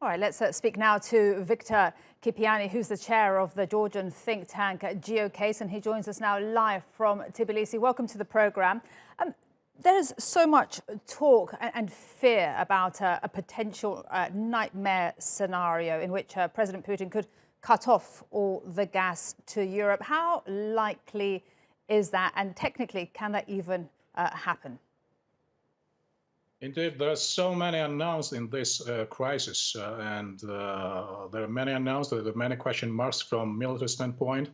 All right, let's speak now to Victor Kipiani, who's the chair of the Georgian think tank GeoCase, and he joins us now live from Tbilisi. Welcome to the program. There's so much talk and fear about a potential nightmare scenario in which President Putin could cut off all the gas to Europe. How likely is that? And technically, can that even happen? Indeed, there are so many unknowns in this crisis, and there are many unknowns. There are many question marks from military standpoint,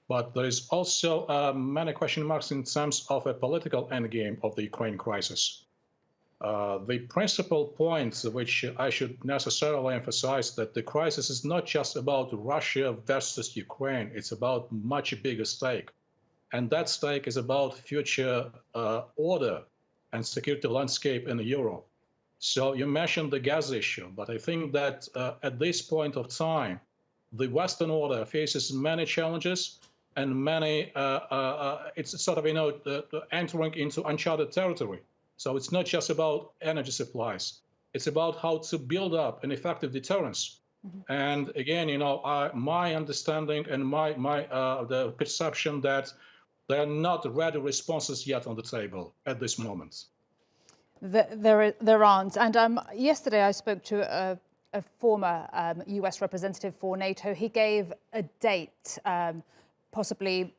but there is also many question marks in terms of a political endgame of the Ukraine crisis. The principal point which I should necessarily emphasize that the crisis is not just about Russia versus Ukraine. It's about much bigger stake, and that stake is about future order and security landscape in Europe. So you mentioned the gas issue, but I think that at this point of time, the Western order faces many challenges and many, it's sort of, entering into uncharted territory. So it's not just about energy supplies. It's about how to build up an effective deterrence. And again, my understanding and the perception that there are not ready responses yet on the table at this moment. There aren't. And yesterday I spoke to a former US representative for NATO. He gave a date, possibly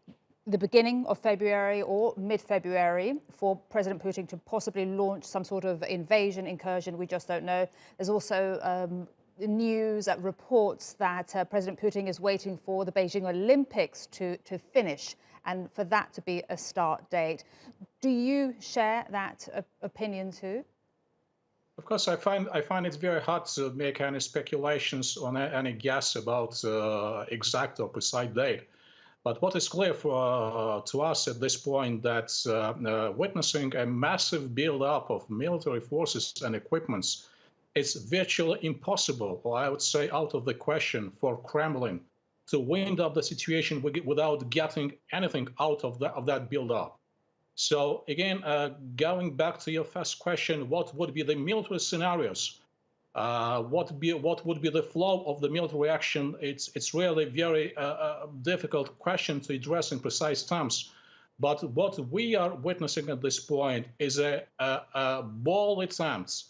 the beginning of February or mid-February, for President Putin to possibly launch some sort of invasion, incursion. We just don't know. There's also news that reports that President Putin is waiting for the Beijing Olympics to finish and for that to be a start date. Do you share that opinion too? Of course, I find it very hard to make any speculations on any guess about exact or precise date. But what is clear to us at this point that witnessing a massive build-up of military forces and equipments, it's virtually impossible, or I would say out of the question, for Kremlin to wind up the situation without getting anything out of that build-up. So again, going back to your first question, what would be the military scenarios? What would be the flow of the military action? It's really very difficult question to address in precise terms. But what we are witnessing at this point is a bold attempt,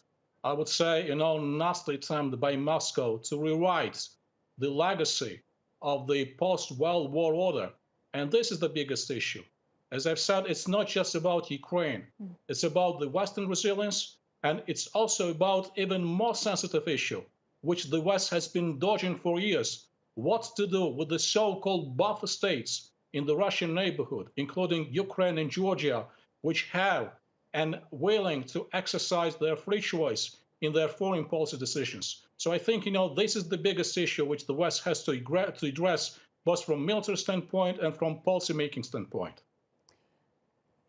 I would say, nasty attempt by Moscow to rewrite the legacy of the post-World War order. And this is the biggest issue. As I've said, it's not just about Ukraine. It's about the Western resilience, and it's also about even more sensitive issue, which the West has been dodging for years. What to do with the so-called buffer states in the Russian neighborhood, including Ukraine and Georgia, which have and willing to exercise their free choice in their foreign policy decisions. So I think, this is the biggest issue which the West has to address, both from military standpoint and from policy-making standpoint.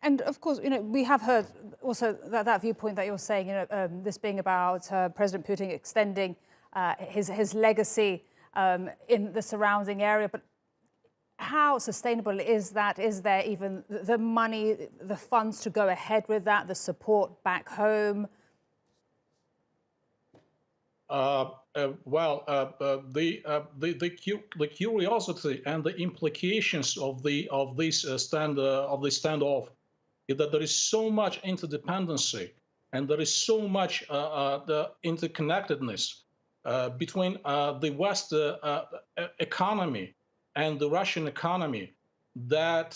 And of course, we have heard also that viewpoint that you're saying, this being about President Putin extending his legacy in the surrounding area. But how sustainable is that? Is there even the money, the funds to go ahead with that, the support back home? The curiosity and the implications of this standoff is that there is so much interdependency and there is so much the interconnectedness between the West economy and the Russian economy that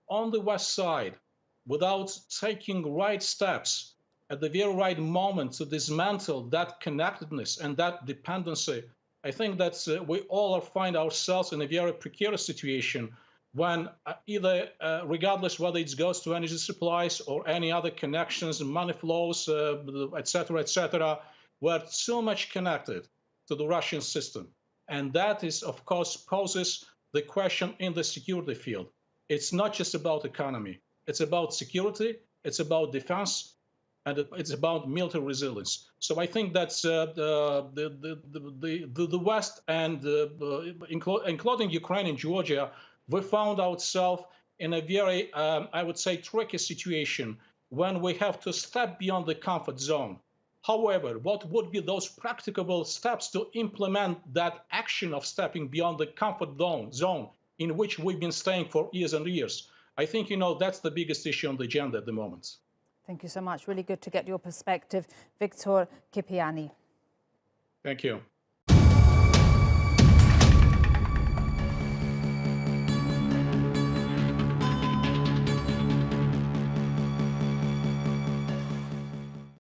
on the West side, without taking right steps at the very right moment to dismantle that connectedness and that dependency, I think that we all find ourselves in a very precarious situation when either, regardless whether it goes to energy supplies or any other connections, money flows, et cetera, we're so much connected to the Russian system. And that is, of course, poses the question in the security field. It's not just about economy. It's about security, it's about defense, and it's about military resilience. So I think that's the West and including Ukraine and Georgia, we found ourselves in a very, I would say, tricky situation when we have to step beyond the comfort zone However, what would be those practicable steps to implement that action of stepping beyond the comfort zone in which we've been staying for years and years? I think, that's the biggest issue on the agenda at the moment. Thank you so much. Really good to get your perspective. Victor Kipiani. Thank you.